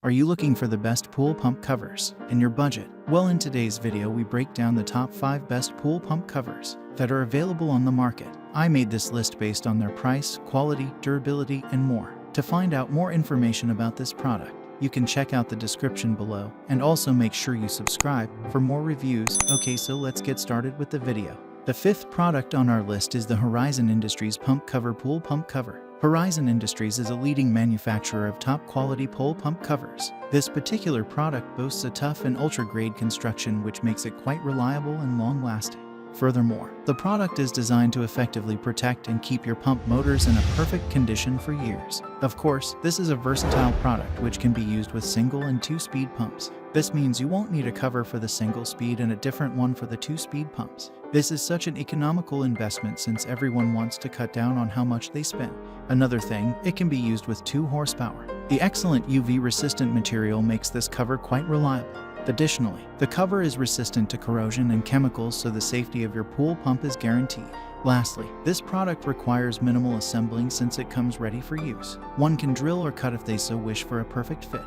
Are you looking for the best pool pump covers in your budget? Well, in today's video we break down the top 5 best pool pump covers that are available on the market. I made this list based on their price, quality, durability, and more. To find out more information about this product, you can check out the description below, and also make sure you subscribe for more reviews. Okay, so let's get started with the video. The 5th product on our list is the Horizon Industries Pump Cover Pool Pump Cover. Horizon Industries is a leading manufacturer of top-quality pool pump covers. This particular product boasts a tough and ultra-grade construction which makes it quite reliable and long-lasting. Furthermore, the product is designed to effectively protect and keep your pump motors in a perfect condition for years. Of course, this is a versatile product which can be used with single and 2-speed pumps. This means you won't need a cover for the single speed and a different one for the 2-speed pumps. This is such an economical investment since everyone wants to cut down on how much they spend. Another thing, it can be used with 2 horsepower. The excellent UV-resistant material makes this cover quite reliable. Additionally, the cover is resistant to corrosion and chemicals, so the safety of your pool pump is guaranteed. Lastly, this product requires minimal assembling since it comes ready for use. One can drill or cut if they so wish for a perfect fit.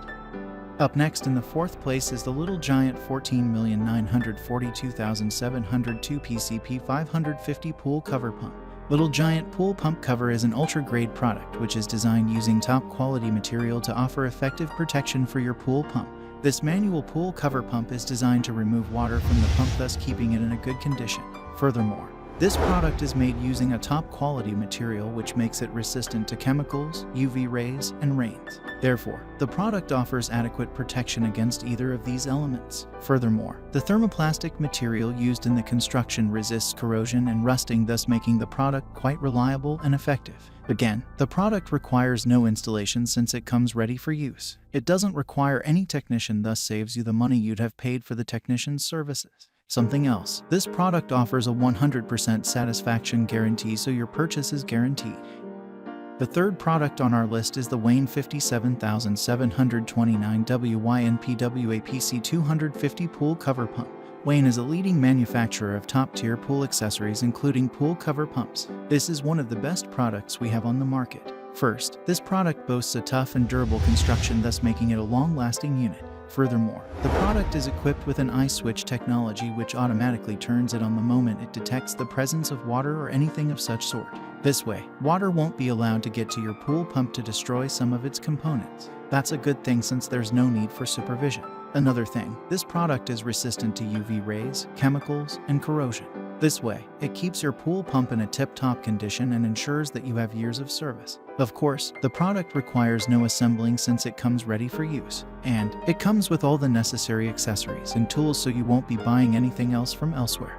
Up next in the 4th place is the Little Giant 14,942,702 PCP 550 Pool Cover Pump. Little Giant Pool Pump Cover is an ultra-grade product which is designed using top-quality material to offer effective protection for your pool pump. This manual pool cover pump is designed to remove water from the pump, thus keeping it in a good condition. Furthermore, this product is made using a top-quality material which makes it resistant to chemicals, UV rays, and rains. Therefore, the product offers adequate protection against either of these elements. Furthermore, the thermoplastic material used in the construction resists corrosion and rusting, thus making the product quite reliable and effective. Again, the product requires no installation since it comes ready for use. It doesn't require any technician, thus saves you the money you'd have paid for the technician's services. Something else, this product offers a 100% satisfaction guarantee, so your purchase is guaranteed. The 3rd product on our list is the Wayne 57729 WYNPWAPC 250 Pool Cover Pump. Wayne is a leading manufacturer of top-tier pool accessories including pool cover pumps. This is one of the best products we have on the market. First, this product boasts a tough and durable construction, thus making it a long-lasting unit. Furthermore, the product is equipped with an iSwitch technology which automatically turns it on the moment it detects the presence of water or anything of such sort. This way, water won't be allowed to get to your pool pump to destroy some of its components. That's a good thing since there's no need for supervision. Another thing, this product is resistant to UV rays, chemicals, and corrosion. This way, it keeps your pool pump in a tip-top condition and ensures that you have years of service. Of course, the product requires no assembling since it comes ready for use. And it comes with all the necessary accessories and tools, so you won't be buying anything else from elsewhere.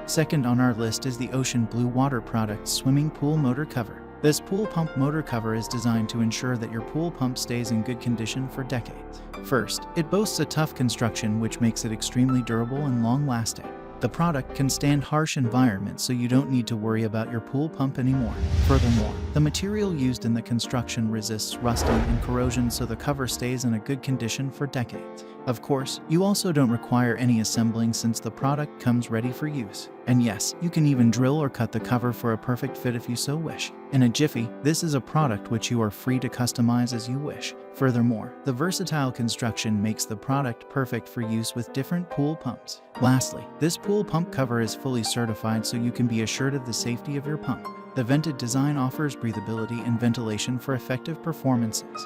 Second on our list is the Ocean Blue Water Products Swimming Pool Motor Cover. This pool pump motor cover is designed to ensure that your pool pump stays in good condition for decades. First, it boasts a tough construction which makes it extremely durable and long-lasting. The product can stand harsh environments, so you don't need to worry about your pool pump anymore. Furthermore, the material used in the construction resists rusting and corrosion, so the cover stays in a good condition for decades. Of course, you also don't require any assembling since the product comes ready for use. And yes, you can even drill or cut the cover for a perfect fit if you so wish. In a jiffy, this is a product which you are free to customize as you wish. Furthermore, the versatile construction makes the product perfect for use with different pool pumps. Lastly, this pool pump cover is fully certified, so you can be assured of the safety of your pump. The vented design offers breathability and ventilation for effective performances.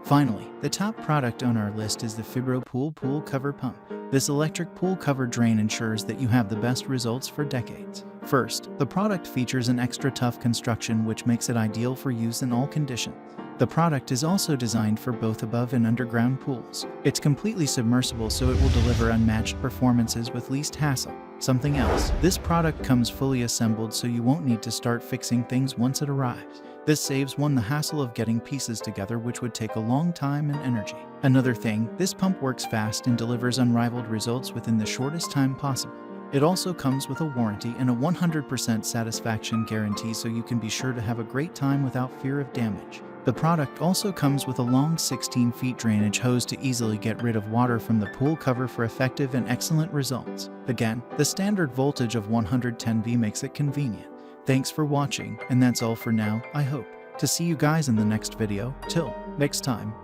Finally, the top product on our list is the FibroPool Pool Cover Pump. This electric pool cover drain ensures that you have the best results for decades. First, the product features an extra tough construction which makes it ideal for use in all conditions. The product is also designed for both above and underground pools. It's completely submersible, so it will deliver unmatched performances with least hassle. Something else, this product comes fully assembled, so you won't need to start fixing things once it arrives. This saves one the hassle of getting pieces together, which would take a long time and energy. Another thing, this pump works fast and delivers unrivaled results within the shortest time possible. It also comes with a warranty and a 100% satisfaction guarantee, so you can be sure to have a great time without fear of damage. The product also comes with a long 16-feet drainage hose to easily get rid of water from the pool cover for effective and excellent results. Again, the standard voltage of 110 V makes it convenient. Thanks for watching, and that's all for now. I hope to see you guys in the next video. Till next time.